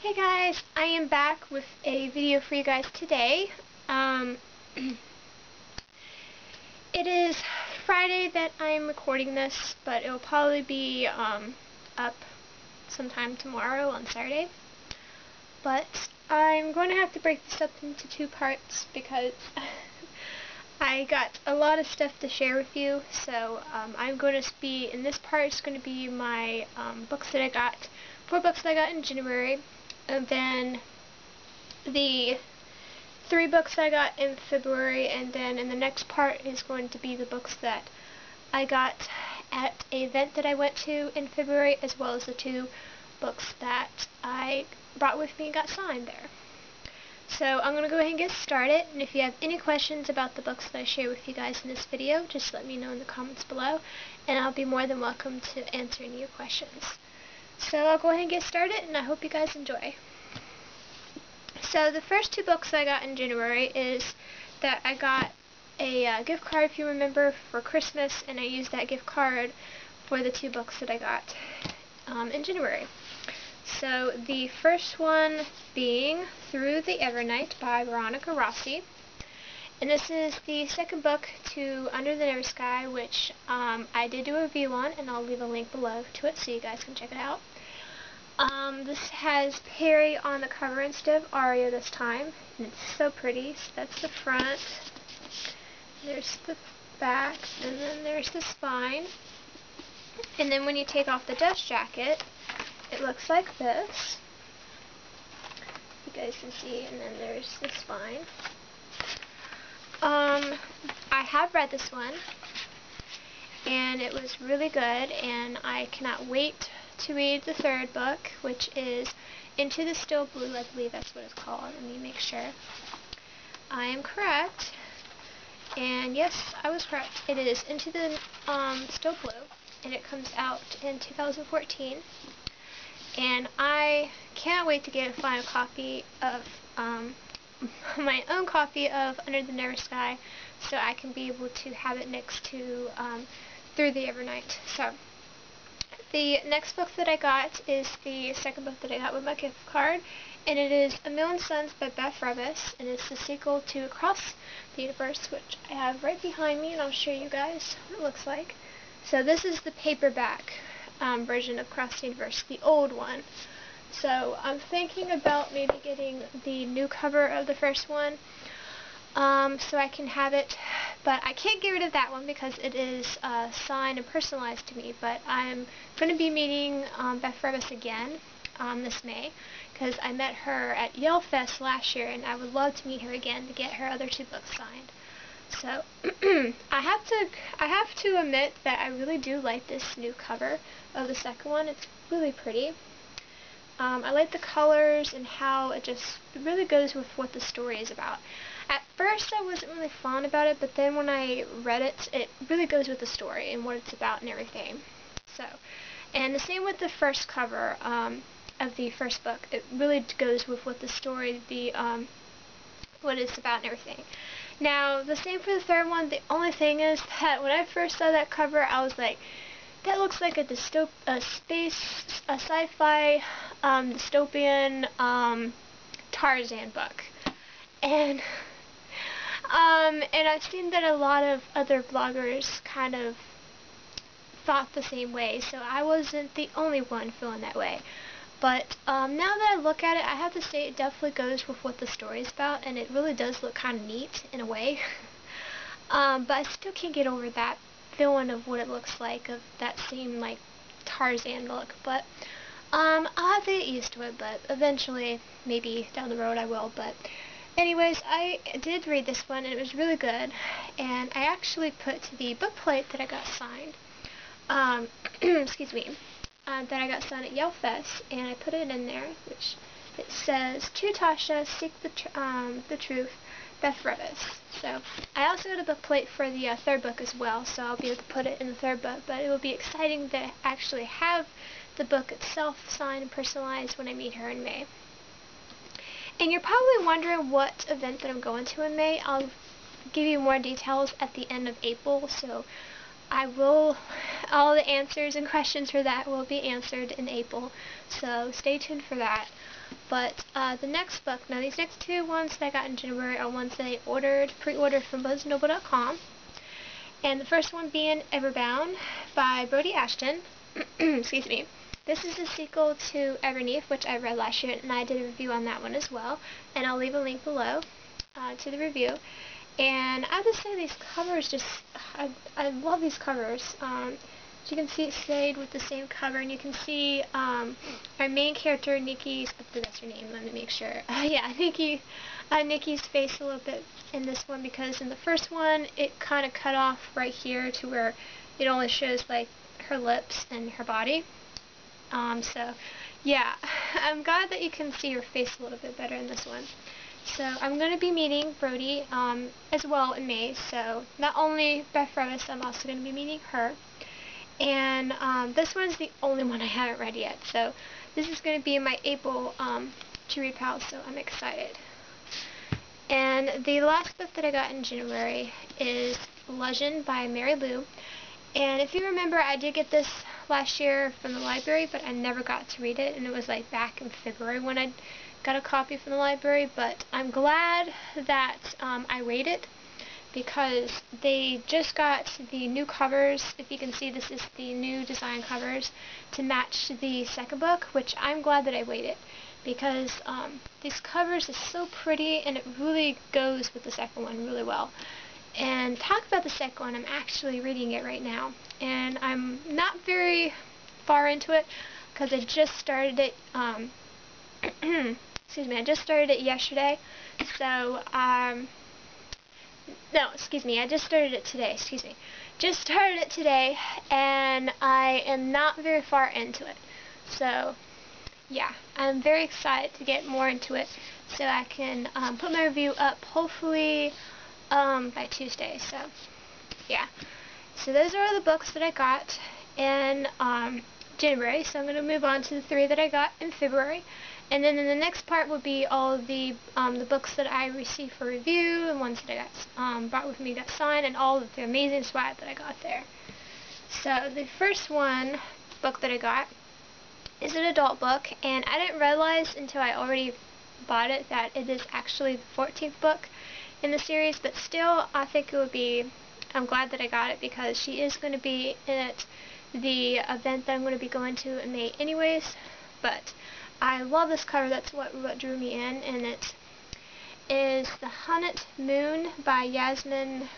Hey guys, I am back with a video for you guys today. It is Friday that I'm recording this, but it will probably be up sometime tomorrow on Saturday. But I'm going to have to break this up into two parts because I got a lot of stuff to share with you. So I'm going to be, in this part, it's going to be my books that I got, 4 books that I got in January. And then the 3 books I got in February, and then in the next part is going to be the books that I got at an event that I went to in February, as well as the 2 books that I brought with me and got signed there. So I'm going to go ahead and get started, and if you have any questions about the books that I share with you guys in this video, just let me know in the comments below, and I'll be more than welcome to answer any of your questions. So I'll go ahead and get started, and I hope you guys enjoy. So the first 2 books I got in January is that I got a gift card, if you remember, for Christmas, and I used that gift card for the 2 books that I got in January. So the first one being Through the Everneath by Veronica Rossi. And this is the second book to Under the Never Sky, which I did do a review on, and I'll leave a link below to it so you guys can check it out. This has Perry on the cover instead of Aria this time, and it's so pretty. So that's the front, there's the back, and then there's the spine. And then when you take off the dust jacket, it looks like this. You guys can see, and then there's the spine. I have read this one, and it was really good, and I cannot wait to read the 3rd book, which is Into the Still Blue. I believe that's what it's called. Let me make sure I am correct. And yes, I was correct. It is Into the Still Blue, and it comes out in 2014. And I can't wait to get a final copy of my own copy of Under the Never Sky, so I can be able to have it next to Through the Everneath. So the next book that I got is the second book that I got with my gift card, and it is A Million Suns by Beth Revis, and it's the sequel to Across the Universe, which I have right behind me, and I'll show you guys what it looks like. So this is the paperback version of Across the Universe, the old one. So I'm thinking about maybe getting the new cover of the first one, so I can have it, but I can't get rid of that one because it is signed and personalized to me. But I'm going to be meeting Beth Revis again this May, because I met her at Yale Fest last year, and I would love to meet her again to get her other 2 books signed. So I have to admit that I really do like this new cover of the second one. It's really pretty. I like the colors and how it really goes with what the story is about. At first I wasn't really fond about it, but then when I read it, it really goes with the story and what it's about and everything. So, and the same with the first cover of the first book. It really goes with what the story, what it's about and everything. Now, the same for the 3rd one. The only thing is that when I first saw that cover, I was like, that looks like a sci-fi, dystopian, Tarzan book. And I've seen that a lot of other vloggers kind of thought the same way, so I wasn't the only one feeling that way. But now that I look at it, I have to say it definitely goes with what the story is about, and it really does look kind of neat in a way. But I still can't get over that feeling of what it looks like, of that same like Tarzan look. But I'll have to get used to it, but eventually, maybe down the road I will. But anyways, I did read this one, and it was really good, and I actually put the book plate that I got signed, excuse me, that I got signed at Yale Fest, and I put it in there, which it says, "To Tasha, seek the truth, Beth Revis." So I also got a book plate for the 3rd book as well, so I'll be able to put it in the 3rd book, but it will be exciting to actually have the book itself signed and personalized when I meet her in May. And you're probably wondering what event that I'm going to in May. I'll give you more details at the end of April, so all the answers and questions for that will be answered in April, so stay tuned for that. But the next book, now these next two ones that I got in January are ones that I pre-ordered from BuzzNoble.com. And the first one being Everbound by Brody Ashton. Excuse me. This is the sequel to Everneath, which I read last year, and I did a review on that one as well. And I'll leave a link below to the review. And I have to say, these covers I love these covers. As you can see, it stayed with the same cover, and you can see our main character, Nikki's, that's her name, let me make sure. Yeah, Nikki's face a little bit in this one, because in the first one, it kind of cut off right here to where it only shows, like, her lips and her body. So, yeah, I'm glad that you can see her face a little bit better in this one. So, I'm going to be meeting Brody as well in May, so not only Beth Revis, I'm also going to be meeting her. And this one's the only one I haven't read yet, so this is going to be in my April to read pile, so I'm excited. And the last book that I got in January is Legend by Mary Lou. And if you remember, I did get this last year from the library, but I never got to read it, and it was like back in February when I got a copy from the library. But I'm glad that I waited, because they just got the new covers. If you can see, this is the new design covers to match the second book, which I'm glad that I waited, because these covers are so pretty, and it really goes with the second one really well. And talk about the second one, I'm actually reading it right now, and I'm not very far into it, because I just started it, excuse me, I just started it yesterday, so, no, excuse me, I just started it today, just started it today, and I am not very far into it, so, yeah, I'm very excited to get more into it, so I can put my review up, hopefully, by Tuesday, so, yeah. So those are all the books that I got in January, so I'm going to move on to the 3 that I got in February, and then in the next part will be all of the books that I received for review, and ones that I got brought with me, got signed, and all of the amazing swag that I got there. So the first book that I got is an adult book, and I didn't realize until I already bought it that it is actually the 14th book in the series, but still, I think it would be, I'm glad that I got it, because she is going to be in the event that I'm going to be going to in May anyways. But I love this cover, that's what drew me in, and it is The Hunted Moon by Yasmin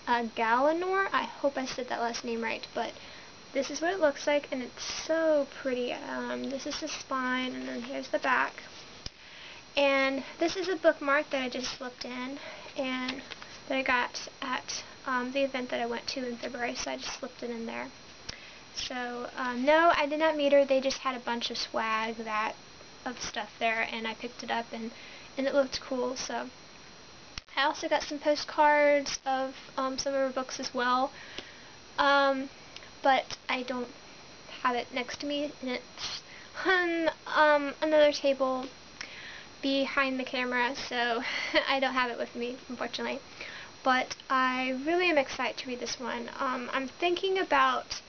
Galanor. I hope I said that last name right, but this is what it looks like, and it's so pretty. This is the spine, and then here's the back. And this is a bookmark that I just slipped in, and that I got at the event that I went to in February, so I just slipped it in there. So, no, I did not meet her. They just had a bunch of swag of stuff there, and I picked it up, and it looked cool. So, I also got some postcards of some of her books as well, but I don't have it next to me, and it's on another table behind the camera, so I don't have it with me, unfortunately. But I really am excited to read this one. I'm thinking about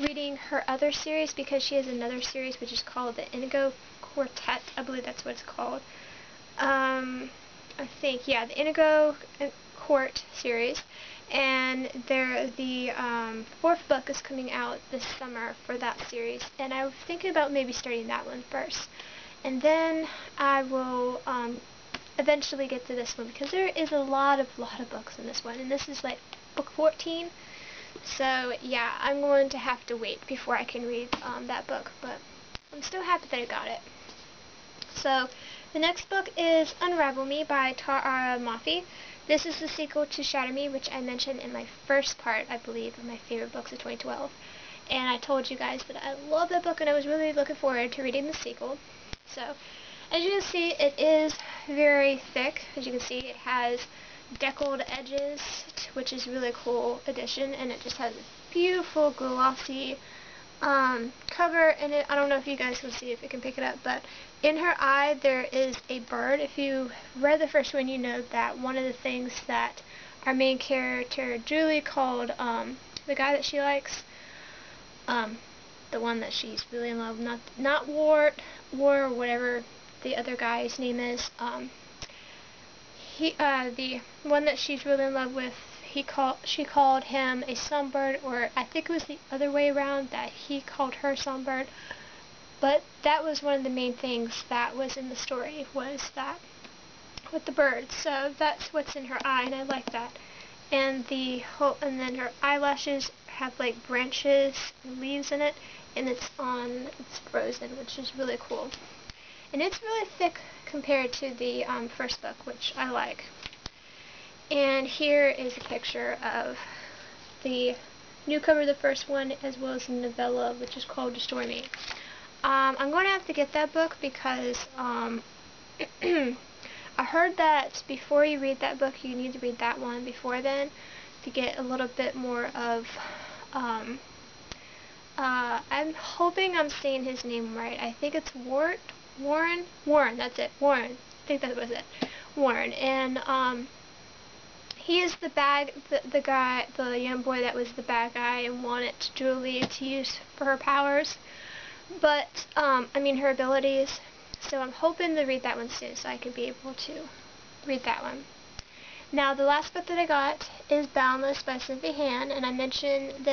reading her other series, because she has another series which is called the Indigo Quartet. I believe that's what it's called. I think, yeah, the Indigo Court series. And the 4th book is coming out this summer for that series. And I was thinking about maybe starting that one first. And then I will eventually get to this one, because there is a lot of books in this one, and this is like book 14. So yeah, I'm going to have to wait before I can read that book, but I'm still happy that I got it. So the next book is Unravel Me by Tara Mafi. This is the sequel to Shatter Me, which I mentioned in my first part, I believe, of my favorite books of 2012. And I told you guys that I love that book, and I was really looking forward to reading the sequel. So, as you can see, it is very thick. As you can see, it has deckled edges, which is really cool addition, and it just has a beautiful glossy cover in it. I don't know if you guys can see, if you can pick it up, but in her eye there is a bird. If you read the first one, you know that one of the things that our main character Julie called the guy that she likes, the one that she's really in love with, not War or whatever the other guy's name is. The one that she's really in love with, she called him a songbird, or I think it was the other way around, that he called her songbird. But that was one of the main things that was in the story, was that with the birds. So that's what's in her eye, and I like that. And then her eyelashes have like branches and leaves in it, and it's frozen, which is really cool. And it's really thick compared to the first book, which I like. And here is a picture of the new cover of the first one, as well as the novella, which is called Destroy Me. I'm going to have to get that book because I heard that before you read that book, you need to read that one before then to get a little bit more of, I'm hoping I'm saying his name right. I think it's Warren, that's it, Warren. I think that was it, Warren. And he is the guy, the young boy that was the bad guy and wanted Julie to use for her powers. But, her abilities. So I'm hoping to read that one soon so I can be able to read that one. Now, the last book that I got is Boundless by Cynthia Han, and I mentioned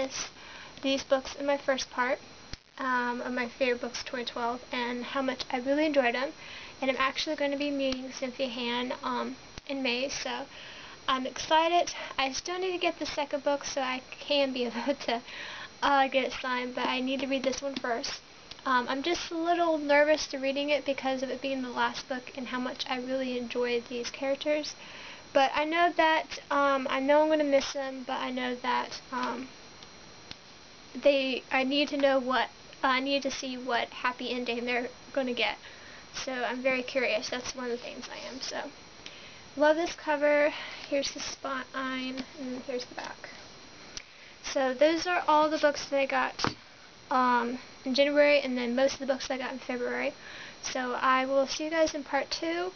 these books in my first part of my favorite books 2012, and how much I really enjoyed them. And I'm actually going to be meeting Cynthia Han in May, so I'm excited. I still need to get the second book so I can be able to get it signed, but I need to read this one first. I'm just a little nervous to reading it because of it being the last book and how much I really enjoyed these characters. But I know that, I know I'm going to miss them, but I know that I need to see what happy ending they're going to get. So I'm very curious. That's one of the things I am. So, love this cover. Here's the spine, and here's the back. So those are all the books that I got in January, and then most of the books I got in February. So I will see you guys in part 2,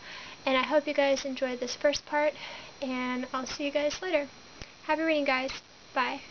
and I hope you guys enjoyed this first part, and I'll see you guys later. Happy reading, guys. Bye.